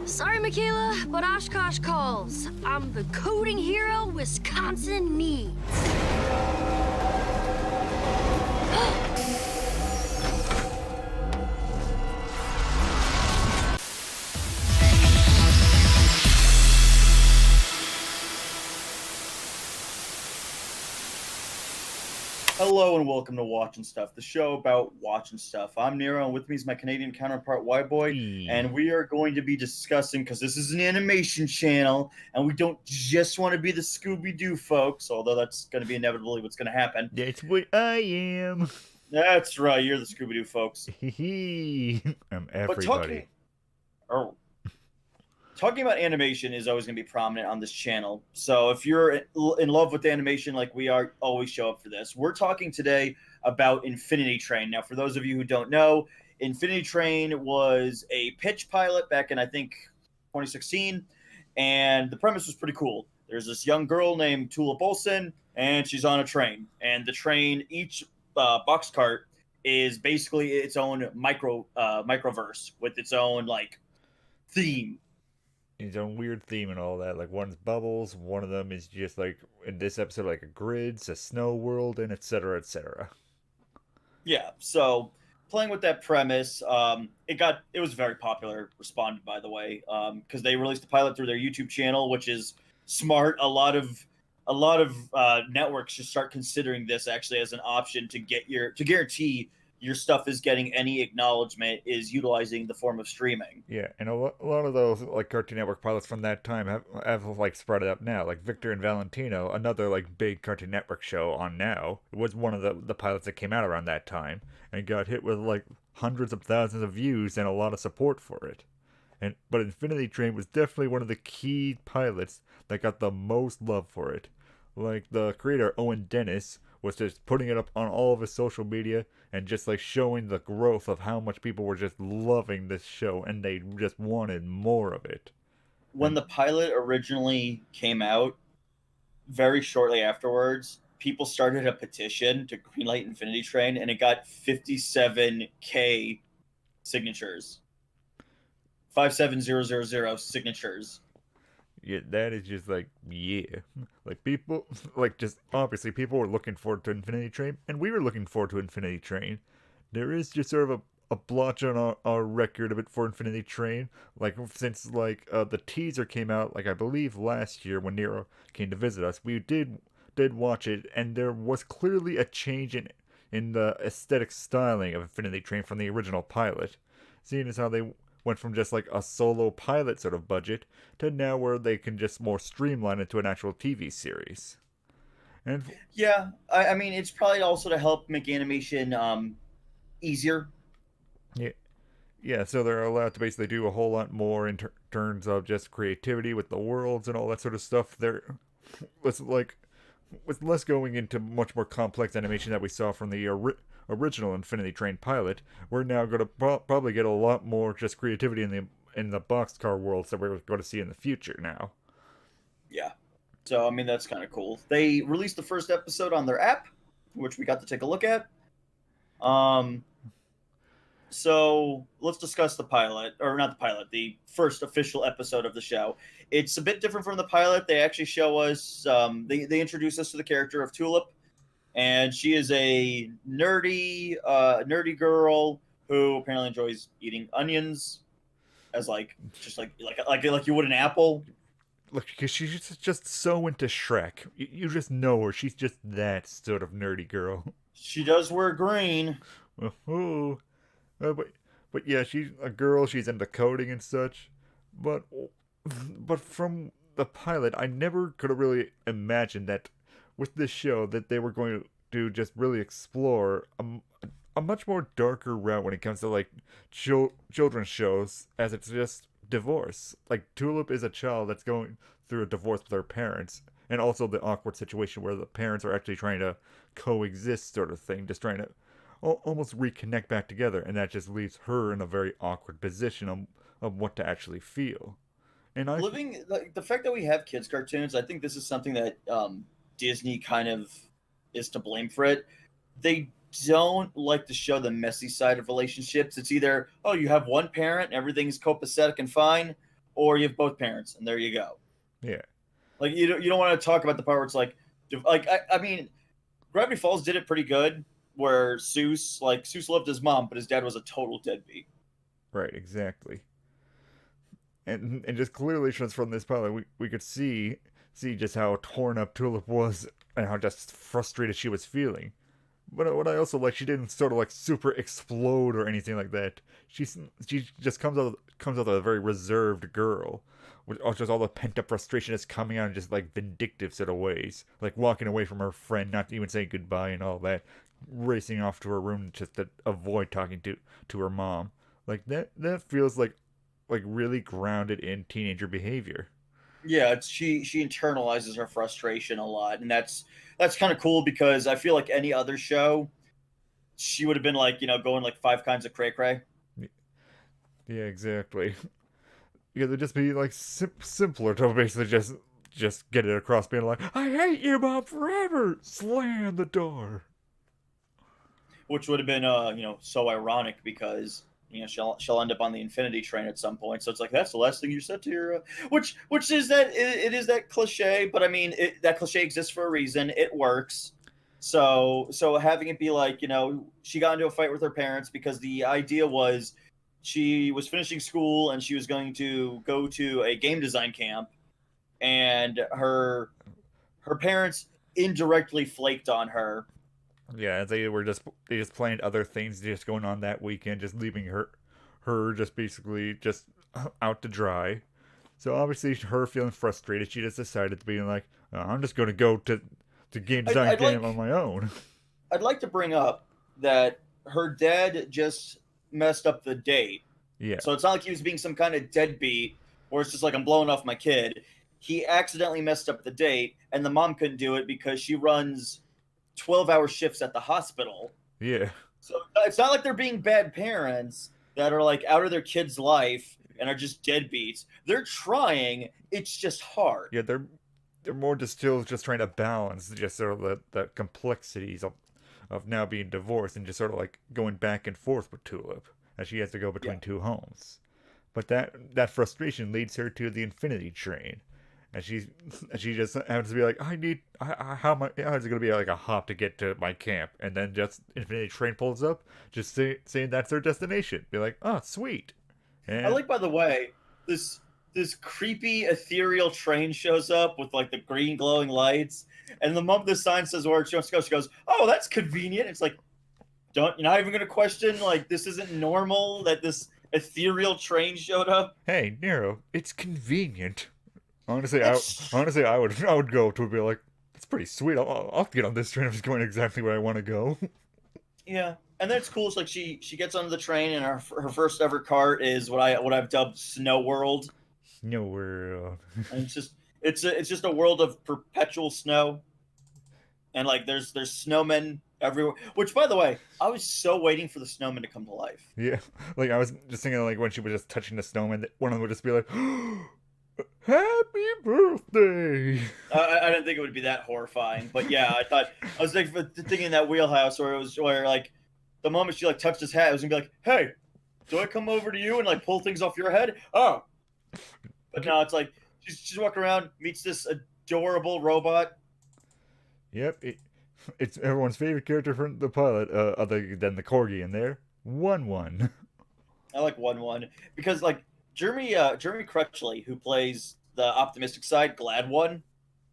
Sorry, Michaela, but Oshkosh calls. I'm the coding hero Wisconsin needs. Hello and welcome to Watchin Stuff, the show about watching stuff. I'm Nero, and with me is my Canadian counterpart, WHYBOY, and we are going to be discussing, because this is an animation channel, and we don't just want to be the Scooby-Doo folks, although that's going to be inevitably what's going to happen. That's what I am. That's right, you're the Scooby-Doo folks. I'm everybody. Talking about animation is always going to be prominent on this channel. So if you're in love with animation like we are, always show up for this. We're talking today about Infinity Train. Now, for those of you who don't know, Infinity Train was a pitch pilot back in, I think, 2016. And the premise was pretty cool. There's this young girl named Tulip Olsen, and she's on a train. And the train, each box cart is basically its own microverse with its own, like, theme. His own weird theme and all that. Like one's bubbles, one of them is just like in this episode like a grids, a snow world, and etc. etc. Yeah, so playing with that premise, it was very popular, responded by the way, because they released the pilot through their YouTube channel, which is smart. A lot of networks should start considering this actually as an option to guarantee your stuff is getting any acknowledgement is utilizing the form of streaming. Yeah, and a lot of those like Cartoon Network pilots from that time have like spread it up now. Like Victor and Valentino, another like big Cartoon Network show on now, it was one of the pilots that came out around that time and got hit with like hundreds of thousands of views and a lot of support for it. But Infinity Train was definitely one of the key pilots that got the most love for it. Like the creator Owen Dennis was just putting it up on all of his social media and just like showing the growth of how much people were just loving this show and they just wanted more of it. When the pilot originally came out, very shortly afterwards, people started a petition to greenlight Infinity Train, and it got 57K signatures. 57000 signatures. Yeah, that is just like, yeah. Like people, like just obviously people were looking forward to Infinity Train, and we were looking forward to Infinity Train. There is just sort of a blotch on our record of it for Infinity Train. Like since like the teaser came out, like I believe last year when Nero came to visit us, we did watch it, and there was clearly a change in the aesthetic styling of Infinity Train from the original pilot. Seeing as how they went from just like a solo pilot sort of budget to now where they can just more streamline it to an actual TV series. And yeah, I mean, it's probably also to help make animation easier. Yeah, so they're allowed to basically do a whole lot more in terms of just creativity with the worlds and all that sort of stuff. It's like with less going into much more complex animation that we saw from the original Infinity Train pilot, we're now going to probably get a lot more just creativity in the boxcar worlds that we're going to see in the future now. Yeah. So, I mean, that's kind of cool. They released the first episode on their app, which we got to take a look at. So let's discuss the pilot, or not the pilot, the first official episode of the show. It's a bit different from the pilot. They actually show us, they introduce us to the character of Tulip, and she is a nerdy girl who apparently enjoys eating onions as just like you would an apple. Look, because she's just so into Shrek. You just know her. She's just that sort of nerdy girl. She does wear green. Oh, but yeah, she's a girl. She's into coding and such. But from the pilot, I never could have really imagined that with this show that they were going to just really explore a much more darker route when it comes to like children's shows, as it's just divorce. Like Tulip is a child that's going through a divorce with her parents, and also the awkward situation where the parents are actually trying to coexist, sort of thing, just trying to almost reconnect back together, and that just leaves her in a very awkward position of what to actually feel. And the fact that we have kids cartoons, I think this is something that Disney kind of is to blame for it. They don't like to show the messy side of relationships. It's either, oh, you have one parent and everything's copacetic and fine, or you have both parents, and there you go. Yeah. Like you don't want to talk about the part where it's like I mean, Gravity Falls did it pretty good, where Seuss loved his mom, but his dad was a total deadbeat. Right, exactly. And just clearly just from this pilot, we could see just how torn up Tulip was and how just frustrated she was feeling. But what I also like, she didn't sort of like super explode or anything like that. She just comes out a very reserved girl, with just all the pent up frustration is coming out in just like vindictive sort of ways, like walking away from her friend, not even saying goodbye and all that, racing off to her room just to avoid talking to her mom. Like that feels like really grounded in teenager behavior. Yeah, she internalizes her frustration a lot, and that's kind of cool because I feel like any other show, she would have been like going like five kinds of cray cray. Yeah, exactly. Yeah, they'd just be like simpler to basically just get it across, being like, "I hate you, Mom, forever." Slam the door. Which would have been so ironic because she'll end up on the infinity train at some point. So it's like that's the last thing you said to your which is that it is that cliche, but I mean that cliche exists for a reason. It works. So having it be like she got into a fight with her parents because the idea was she was finishing school and she was going to go to a game design camp, and her parents indirectly flaked on her. Yeah, they just planned other things just going on that weekend, just leaving her just basically just out to dry. So obviously, her feeling frustrated, she just decided to be like, I'm just going to go to game design camp on my own. I'd like to bring up that her dad just messed up the date. Yeah. So it's not like he was being some kind of deadbeat where it's just like I'm blowing off my kid. He accidentally messed up the date, and the mom couldn't do it because she runs 12-hour shifts at the hospital. Yeah. So it's not like they're being bad parents that are like out of their kid's life and are just deadbeats. They're trying. It's just hard. Yeah, they're more just still just trying to balance just sort of the complexities of now being divorced and just sort of like going back and forth with Tulip as she has to go between two homes. But that frustration leads her to the infinity train. And she just happens to be like, how is it gonna be like a hop to get to my camp? And then just infinity train pulls up, just saying that's their destination. Be like, oh, sweet. And I like, by the way, this creepy ethereal train shows up with like the green glowing lights, and the moment the sign says where she wants to go, she goes, "Oh, that's convenient." It's like, you're not even gonna question like this isn't normal that this ethereal train showed up. Hey, Nero, it's convenient. Honestly, I would go to be like, it's pretty sweet. I'll get on this train. I'm just going exactly where I want to go. Yeah, and then it's cool. It's like she gets onto the train, and her first ever cart is what I've dubbed Snow World. Snow World. And it's just a world of perpetual snow, and like there's snowmen everywhere. Which, by the way, I was so waiting for the snowmen to come to life. Yeah, like I was just thinking like when she was just touching the snowman, that one of them would just be like, "Happy birthday!" I didn't think it would be that horrifying, but yeah, I was thinking that wheelhouse where it was where like the moment she like touched his hat, it was gonna be like, "Hey, do I come over to you and like pull things off your head?" Oh, but no, it's like she's walking around, meets this adorable robot. Yep, it's everyone's favorite character from the pilot, other than the corgi in there. 1-1. I like 1-1 because like Jeremy Crutchley, who plays the optimistic side, Glad One,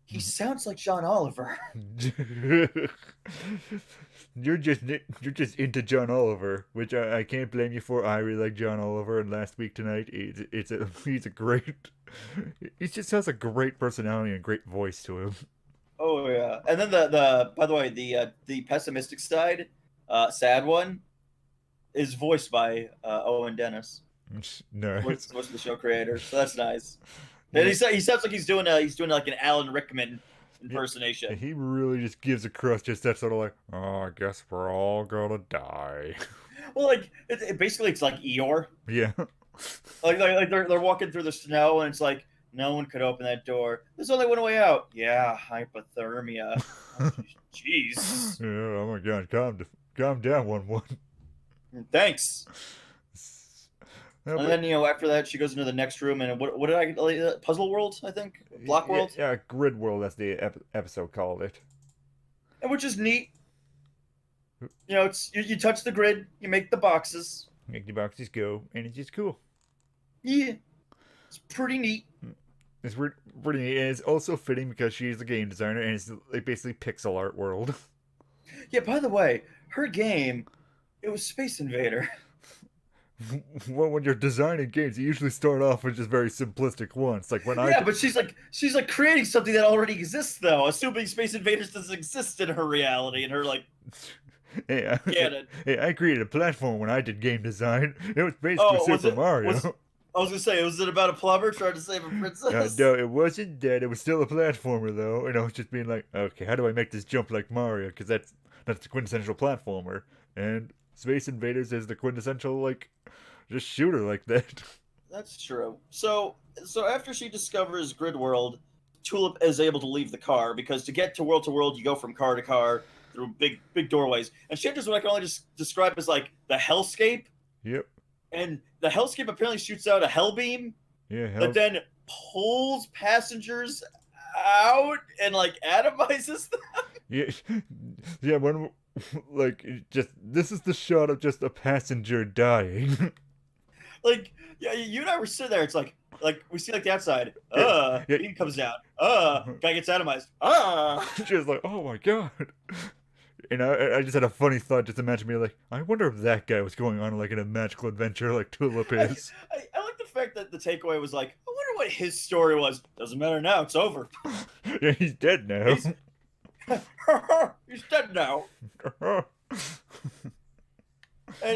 he sounds like John Oliver. You're just into John Oliver, which I can't blame you for. I really like John Oliver, and last week tonight, he's a great. He just has a great personality and great voice to him. Oh yeah, and then the by the way the pessimistic side, Sad One, is voiced by Owen Dennis. No, What's the show creator? So that's nice. And he sounds like he's doing like an Alan Rickman impersonation. Yeah, he really just gives across just that sort of like, oh, I guess we're all gonna die. Well, like basically it's like Eeyore. Yeah. Like they're walking through the snow and it's like no one could open that door. There's only one way out. Yeah, hypothermia. Oh, jeez. Yeah. Oh my God. Calm down, 1-1. Thanks. And then, after that, she goes into the next room, and what did I... Puzzle World, I think? Block World? Yeah, Grid World, that's the episode called it. And which is neat. It's you touch the grid, you make the boxes. Make the boxes go, and it's just cool. Yeah. It's pretty neat. It's pretty neat, and it's also fitting because she's a game designer, and it's like basically pixel art world. Yeah, by the way, her game, it was Space Invader. Well, when you're designing games, you usually start off with just very simplistic ones. Like but she's like creating something that already exists, though. Assuming Space Invaders doesn't exist in her reality, and her like. Hey, I created a platform when I did game design. It was basically Super Mario. I was gonna say, was it about a plumber trying to save a princess? No, it wasn't that. It was still a platformer, though. And I was just being like, okay, how do I make this jump like Mario? Because that's the quintessential platformer. And Space Invaders is the quintessential, like, just shooter like that. That's true. So after she discovers Grid World, Tulip is able to leave the car, because to get to world, you go from car to car through big doorways. And she enters what I can only just describe as, like, the Hellscape. Yep. And the Hellscape apparently shoots out a hell beam that then pulls passengers out and, like, atomizes them. Yeah, when, like, this is the shot of just a passenger dying. Like, yeah, you and I were sitting there, it's like we see, like, the outside, beam comes out, guy gets atomized, She was like, oh my god. And I just had a funny thought, just imagine me like, I wonder if that guy was going on like in a magical adventure like Tulip is. I like the fact that the takeaway was like, I wonder what his story was. Doesn't matter now, it's over. Yeah, he's dead now. He's dead now. And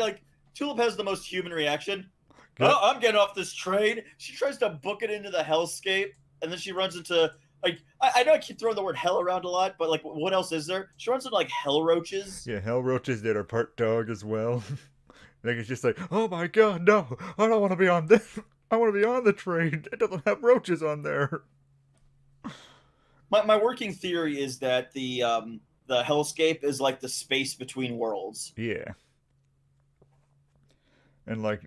like, Tulip has the most human reaction. Oh, I'm getting off this train. She tries to book it into the Hellscape, and then she runs into... Like, I know I keep throwing the word hell around a lot, but, like, what else is there? She runs into, like, hell roaches. Yeah, hell roaches that are part dog as well. Like, it's just like, oh my god, no, I don't want to be on this. I want to be on the train. It doesn't have roaches on there. My working theory is that the Hellscape is, like, the space between worlds. Yeah. And, like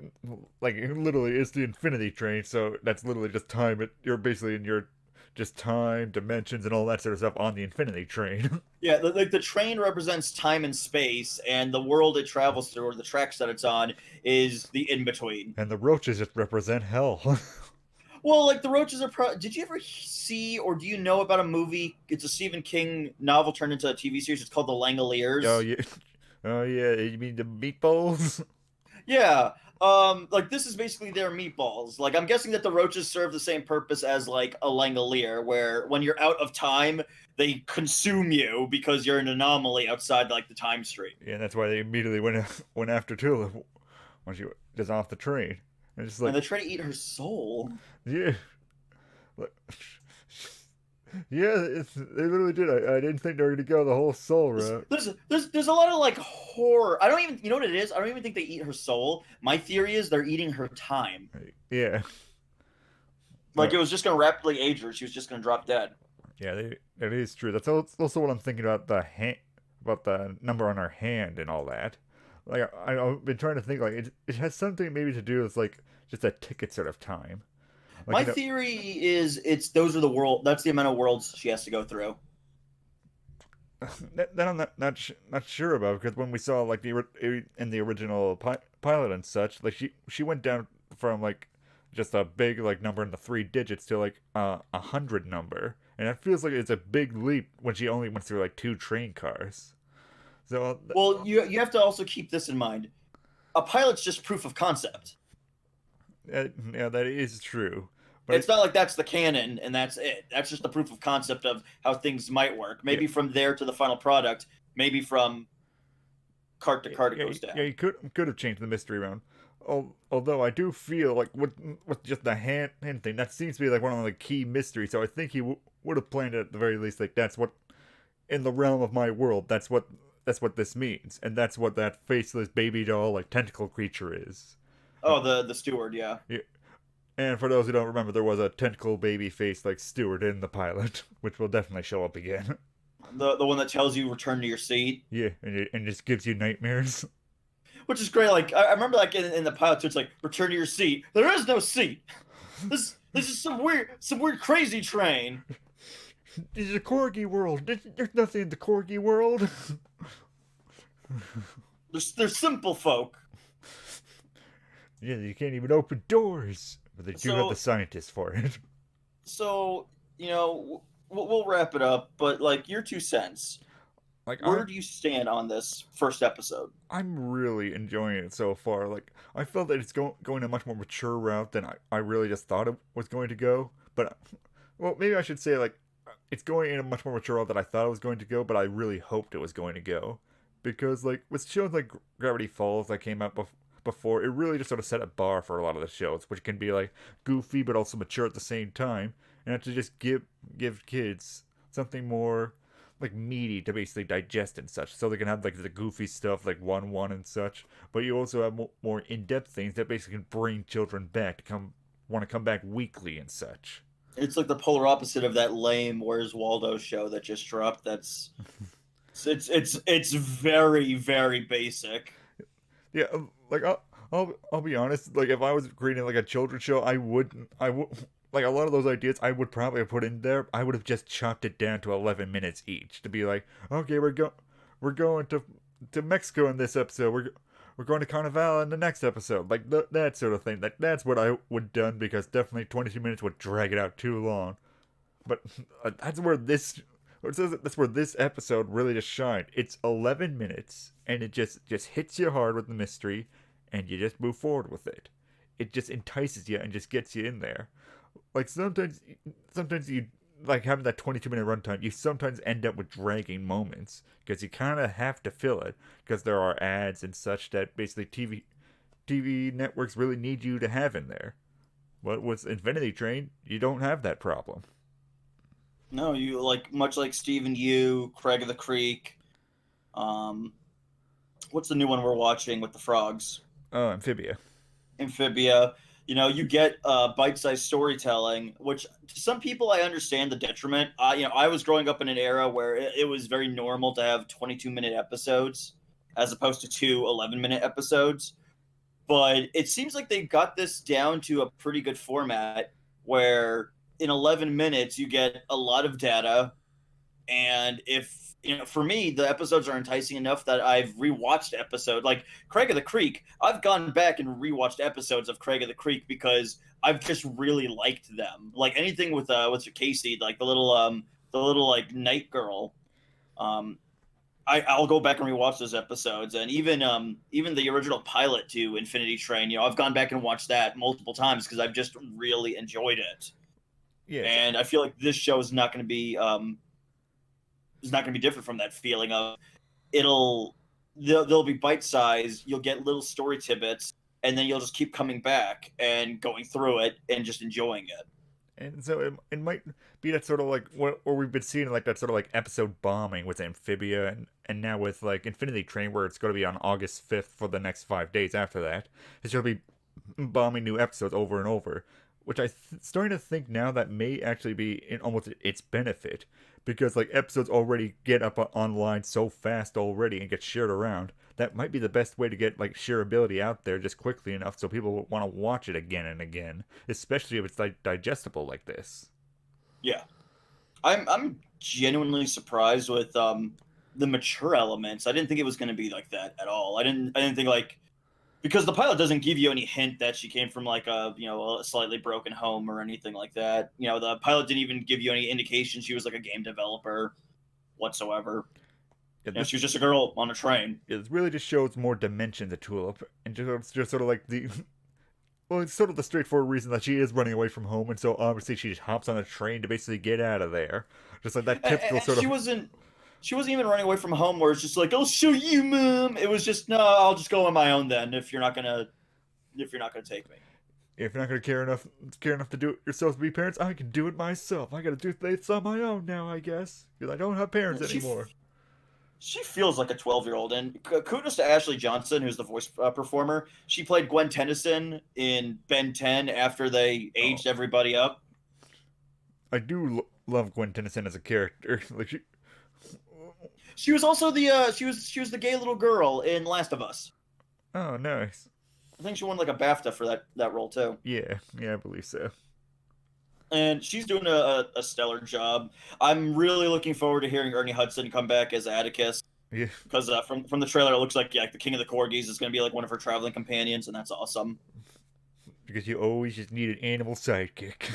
literally, it's the infinity train, so that's literally just time. You're basically in your... just time, dimensions, and all that sort of stuff on the infinity train. Yeah, the train represents time and space, and the world it travels through, or the tracks that it's on, is the in-between. And the roaches just represent hell. Well, like, the roaches are... Did you ever see, or do you know about a movie? It's a Stephen King novel turned into a TV series. It's called The Langoliers. Oh, yeah. Oh, yeah. You mean the meatballs? Yeah. Like, this is basically their meatballs. Like, I'm guessing that the roaches serve the same purpose as, like, a Langolier, where when you're out of time, they consume you because you're an anomaly outside, like, the time stream. Yeah, and that's why they immediately went after Tulip when she was off the train. And, just like, and they try to eat her soul. Yeah. Yeah, they literally did. I didn't think they were going to go the whole soul route. There's a lot of, like, horror. I don't even... You know what it is? I don't even think they eat her soul. My theory is they're eating her time. Yeah. Like, it was just going to rapidly age her. She was just going to drop dead. Yeah, that is true. That's also what I'm thinking about about the number on her hand and all that. Like, I've been trying to think, like, it has something maybe to do with, like, just a ticket sort of time. Like, my theory is that's the amount of worlds she has to go through. That I'm not sure about, because when we saw, like, in the original pilot and such, like, she went down from, like, just a big, like, number in the 3 digits to, like, 100 number, and it feels like it's a big leap when she only went through, like, 2 train cars. So well, you have to also keep this in mind. A pilot's just proof of concept. Yeah, that is true. But it's not like that's the canon and that's it. That's just the proof of concept of how things might work. Maybe from there to the final product. Maybe from cart to cart it goes down. Yeah, you could have changed the mystery around. Although I do feel like with just the hand thing, that seems to be like one of the key mysteries. So I think he would have planned it at the very least. Like, that's what, in the realm of my world, that's what this means, and that's what that faceless baby doll, like, tentacle creature is. Oh, the steward, yeah. Yeah. And for those who don't remember, there was a tentacle baby face like steward in the pilot, which will definitely show up again. The one that tells you return to your seat. Yeah, and just gives you nightmares. which is great. Like I remember, like in the pilot, it's like return to your seat. There is no seat. This is some weird crazy train. This is a corgi world. There's nothing in the corgi world. They're simple folk. Yeah, you can't even open doors, but they do have the scientists for it. So we'll wrap it up. But like your 2 cents. Like, where do you stand on this first episode? I'm really enjoying it so far. Like, I felt that it's going a much more mature route than I really just thought it was going to go. But, well, maybe I should say, like, it's going in a much more mature route than I thought it was going to go, but I really hoped it was going to go. Because, like, with shows like Gravity Falls that came out before, it really just sort of set a bar for a lot of the shows, which can be, like, goofy but also mature at the same time. And to just give kids something more, like, meaty to basically digest and such, so they can have like the goofy stuff like 1-1 and such, but you also have more in-depth things that basically can bring children back to want to come back weekly and such. It's like the polar opposite of that lame Where's Waldo show that just dropped. That's it's very, very basic. Yeah, like I'll be honest, like if I was creating like a children's show, I would like a lot of those ideas I would probably have put in there. I would have just chopped it down to 11 minutes each to be like, okay, we're going to Mexico in this episode. We're going to Carnival in the next episode. Like that sort of thing. Like that's what I would have done, because definitely 22 minutes would drag it out too long. But that's where this episode really just shined. It's 11 minutes and it just hits you hard with the mystery, and you just move forward with it. It just entices you and just gets you in there. Like sometimes you, like having that 22-minute runtime, you sometimes end up with dragging moments because you kind of have to fill it, because there are ads and such that basically TV networks really need you to have in there. But with Infinity Train, you don't have that problem. No, you like much like Stephen U, Craig of the Creek. What's the new one we're watching with the frogs? Oh, Amphibia. You get bite-sized storytelling, which to some people I understand the detriment. I was growing up in an era where it was very normal to have 22-minute episodes as opposed to 2 11-minute episodes. But it seems like they got this down to a pretty good format where in 11 minutes you get a lot of data. And for me, the episodes are enticing enough that I've rewatched episodes like Craig of the Creek. I've gone back and rewatched episodes of Craig of the Creek because I've just really liked them. Like anything with Casey, like the little like night girl. I'll go back and rewatch those episodes, and even the original pilot to Infinity Train. I've gone back and watched that multiple times because I've just really enjoyed it. Yeah, and I feel like this show is not going to be different from that feeling of they'll be bite-sized, you'll get little story tidbits, and then you'll just keep coming back and going through it and just enjoying it. And so it might be that sort of like what we've been seeing, like that sort of like episode bombing with Amphibia, and now with like Infinity Train, where it's going to be on August 5th for the next 5 days after that. It's going to be bombing new episodes over and over, which starting to think now that may actually be in almost its benefit, because like episodes already get up online so fast already and get shared around. That might be the best way to get like shareability out there just quickly enough so people want to watch it again and again, especially if it's like digestible like this. Yeah, I'm genuinely surprised with the mature elements. I didn't think it was going to be like that at all. I didn't think like, because the pilot doesn't give you any hint that she came from like a slightly broken home or anything like that. The pilot didn't even give you any indication she was like a game developer whatsoever. Yeah, she was just a girl on a train. It really just shows more dimension to Tulip, and just sort of like well, it's sort of the straightforward reason that she is running away from home, and so obviously she just hops on a train to basically get out of there. Just like that typical sort of. She wasn't even running away from home where it's just like, I'll show you, Mom. It was just, no, I'll just go on my own then if you're not gonna take me. If you're not gonna care enough to do it yourself to be parents, I can do it myself. I gotta do this on my own now, I guess, because I don't have parents anymore. She feels like a 12-year-old, and kudos to Ashley Johnson, who's the voice performer. She played Gwen Tennyson in Ben 10 after they aged everybody up. I do love Gwen Tennyson as a character. Like she was also the she was the gay little girl in Last of Us. Oh, nice. I think she won like a BAFTA for that role too. Yeah, I believe so. And she's doing a stellar job. I'm really looking forward to hearing Ernie Hudson come back as Atticus. Yeah, Because from the trailer, it looks like the King of the Corgis is going to be like one of her traveling companions, and that's awesome. because you always just need an animal sidekick.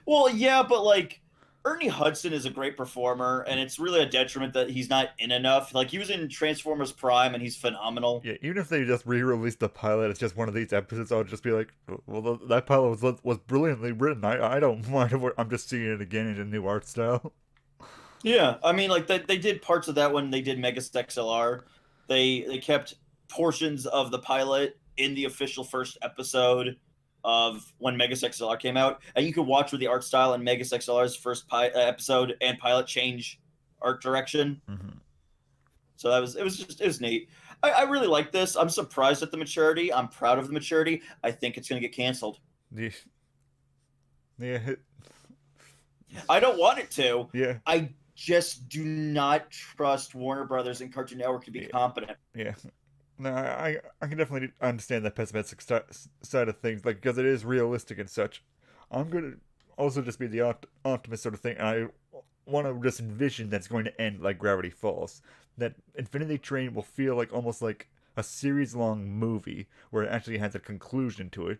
Well, yeah, but like Ernie Hudson is a great performer, and it's really a detriment that he's not in enough. Like he was in Transformers Prime, and he's phenomenal. Yeah, even if they just re-release the pilot, it's just one of these episodes. I'll just be like, well, that pilot was brilliantly written. I don't mind if I'm just seeing it again in a new art style. Yeah, I mean, like they did parts of that when they did Megas XLR. They kept portions of the pilot in the official first episode of when Megas XLR came out, and you could watch with the art style in Megas XLR's first episode and pilot change art direction. Mm-hmm. So it was neat. I really like this. I'm surprised at the maturity. I'm proud of the maturity. I think it's gonna get canceled. Yeah, yeah, I don't want it to. yeah, I just do not trust Warner Brothers and Cartoon Network to be competent. yeah. No, I can definitely understand that pessimistic side of things, like because it is realistic and such. I'm gonna also just be the optimist sort of thing, and I want to just envision that's going to end like Gravity Falls. That Infinity Train will feel like almost like a series-long movie where it actually has a conclusion to it.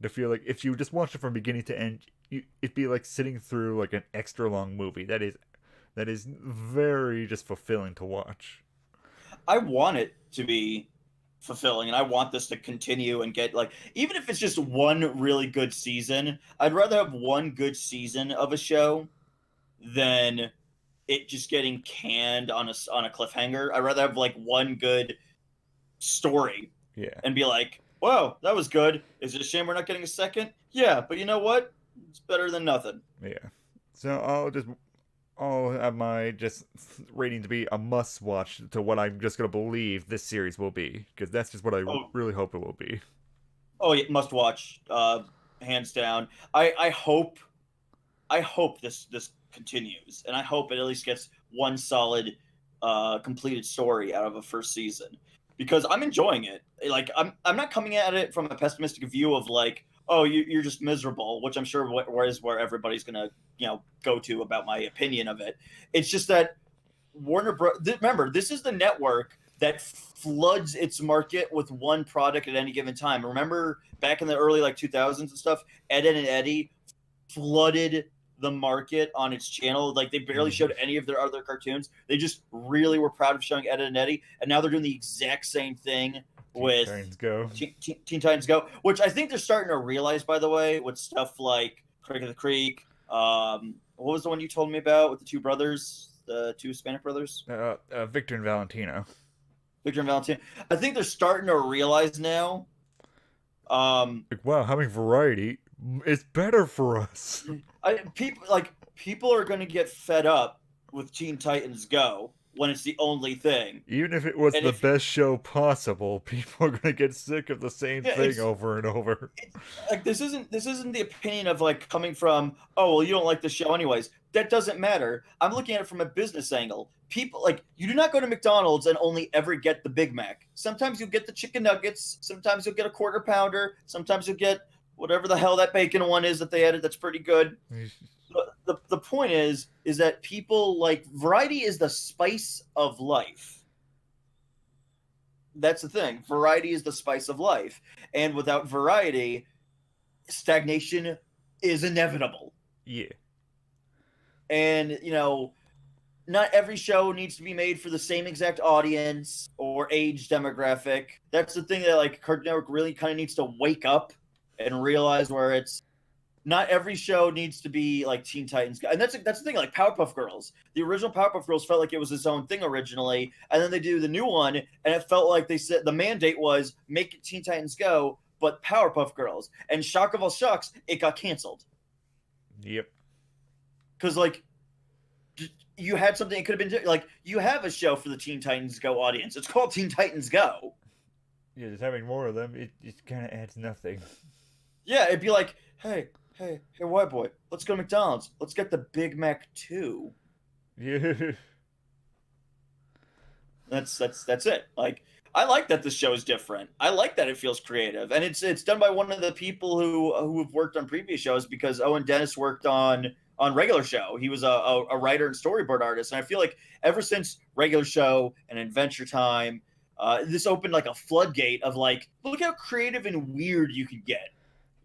To feel like if you just watch it from beginning to end, it'd be like sitting through like an extra long movie. That is very just fulfilling to watch. I want it to be fulfilling, and I want this to continue and get like even if it's just one really good season. I'd rather have one good season of a show than it just getting canned on a cliffhanger. I'd rather have like one good story Yeah. and be like, "Whoa, that was good. Is it a shame we're not getting a second? Yeah, but you know what? It's better than nothing." Yeah. So I'll have my just rating to be a must watch to what I'm just gonna believe this series will be, because that's just what I Oh, really hope it will be. oh, yeah, must watch, hands down. I hope this continues, and I hope it at least gets one solid, completed story out of a first season, because I'm enjoying it. Like I'm not coming at it from a pessimistic view of like, oh, you're just miserable, which I'm sure where everybody's gonna go to about my opinion of it. It's just that remember, this is the network that floods its market with one product at any given time. Remember back in the early like 2000s and stuff, Ed, Ed and Eddie flooded the market on its channel. Like they barely showed any of their other cartoons. They just really were proud of showing Ed, Ed and Eddie, and now they're doing the exact same thing with Titans Go. Teen Titans Go, which I think they're starting to realize, by the way, with stuff like Craig of the Creek. What was the one you told me about with the two brothers, the two Hispanic brothers? Victor and Valentino. Victor and Valentine. I think they're starting to realize now. Like, wow, having variety is better for us. People are going to get fed up with Teen Titans Go when it's the only thing. Even if it was the best show possible, people are gonna get sick of the same thing over and over. Like this isn't the opinion of like coming from, oh well, you don't like the show anyways. That doesn't matter. I'm looking at it from a business angle. People like you do not go to McDonald's and only ever get the Big Mac. Sometimes you'll get the chicken nuggets. Sometimes you'll get a quarter pounder. Sometimes you'll get whatever the hell that bacon one is that they added. That's pretty good. The point is that people like variety is the spice of life. That's the thing. Variety is the spice of life. And without variety, stagnation is inevitable. Yeah. And, not every show needs to be made for the same exact audience or age demographic. That's the thing that like Cartoon Network really kind of needs to wake up and realize where it's not every show needs to be like Teen Titans. And that's the thing, like Powerpuff Girls. The original Powerpuff Girls felt like it was its own thing originally, and then they do the new one, and it felt like they said the mandate was make it Teen Titans Go, but Powerpuff Girls. And shock of all shocks, it got canceled. Yep. Because, like, you had something, it could have been, like, you have a show for the Teen Titans Go audience. It's called Teen Titans Go. Yeah, just having more of them, it kind of adds nothing. Yeah, it'd be like, hey, WHYBOY, let's go to McDonald's. Let's get the Big Mac 2. Yeah. That's it. Like, I like that this show is different. I like that it feels creative, and it's done by one of the people who have worked on previous shows, because Owen Dennis worked on regular show. He was a writer and storyboard artist, and I feel like ever since regular show and Adventure Time, this opened like a floodgate of like, look how creative and weird you can get.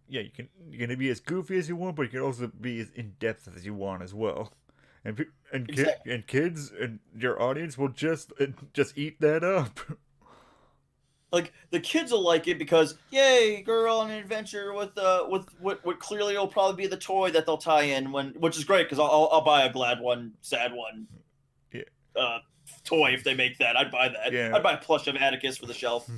Yeah, you're gonna be as goofy as you want, but you can also be as in depth as you want as well. Exactly. And kids and your audience will just eat that up. Like the kids will like it because, yay, girl on an adventure with what clearly will probably be the toy that they'll tie in, which is great because I'll buy a glad one, sad one, Yeah. toy if they make that. I'd buy that. Yeah. I'd buy a plush of Atticus for the shelf.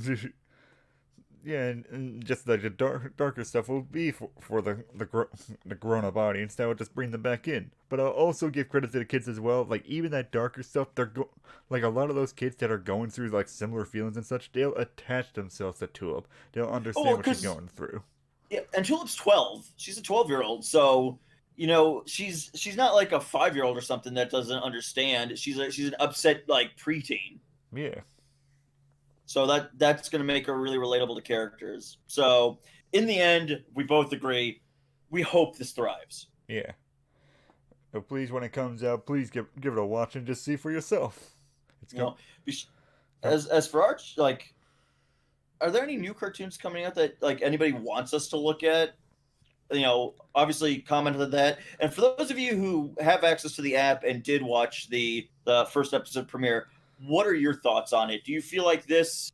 Yeah, and just like the darker stuff will be for the grown up audience. That will just bring them back in. But I'll also give credit to the kids as well. Like even that darker stuff, like a lot of those kids that are going through like similar feelings and such. They'll attach themselves to Tulip. They'll understand what she's going through. Yeah, and Tulip's 12. She's a 12-year-old, so she's not like a 5-year-old or something that doesn't understand. She's an upset like preteen. Yeah. So that's going to make her really relatable to characters. So in the end, we both agree. We hope this thrives. Yeah. But please, when it comes out, please give it a watch and just see for yourself. As for our like, are there any new cartoons coming out that like anybody wants us to look at? Obviously comment on that. And for those of you who have access to the app and did watch the first episode premiere, what are your thoughts on it? Do you feel like this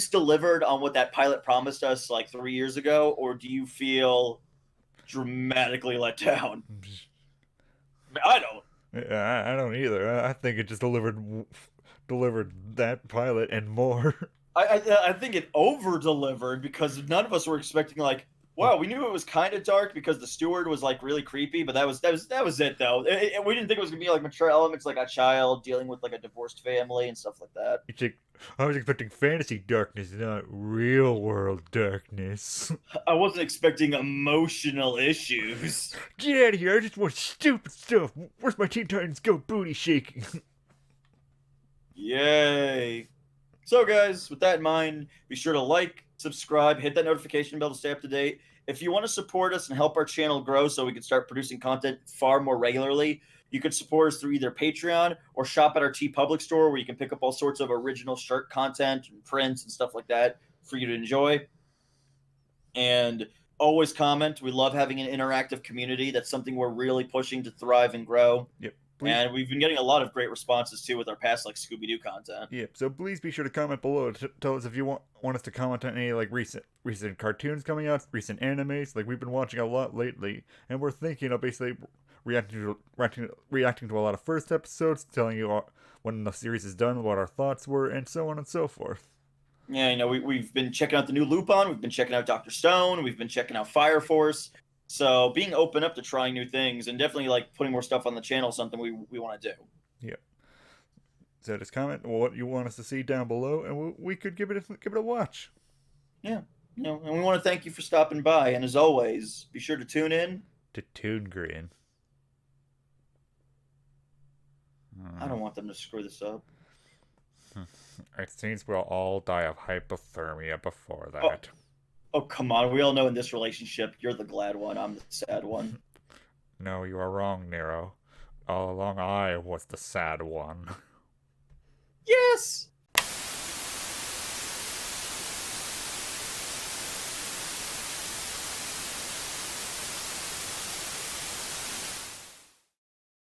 delivered on what that pilot promised us like 3 years ago, or do you feel dramatically let down? I don't. I don't either. I think it just delivered that pilot and more. I think it over delivered because none of us were expecting like, wow, we knew it was kind of dark because the steward was like really creepy, but that was it though. We didn't think it was gonna be like mature elements, like a child dealing with like a divorced family and stuff like that. I was expecting fantasy darkness, not real world darkness. I wasn't expecting emotional issues. Get out of here! I just want stupid stuff. Where's my Teen Titans Go booty shaking? Yay! So guys, with that in mind, be sure to like, subscribe, hit that notification bell to stay up to date. If you want to support us and help our channel grow so we can start producing content far more regularly, you can support us through either Patreon or shop at our TeePublic store, where you can pick up all sorts of original shirt content and prints and stuff like that for you to enjoy. And always comment. We love having an interactive community. That's something we're really pushing to thrive and grow. Yep. Please. And we've been getting a lot of great responses too with our past like Scooby-Doo content. Yep. So please be sure to comment below. Tell us if you want us to comment on any like recent cartoons coming out, recent animes. Like we've been watching a lot lately, and we're thinking of basically reacting to a lot of first episodes, telling you when the series is done, what our thoughts were, and so on and so forth. Yeah, we've been checking out the new Lupin. We've been checking out Dr. Stone. We've been checking out Fire Force. So being open up to trying new things and definitely like putting more stuff on the channel is something we want to do. Yep. So just comment what you want us to see down below, and we could give it a watch. Yeah, and we want to thank you for stopping by. And as always, be sure to tune in to ToonGrin. I don't want them to screw this up. It seems we'll all die of hypothermia before that. Oh, come on. We all know in this relationship, you're the glad one. I'm the sad one. No, you are wrong, Nero. All along, I was the sad one. Yes!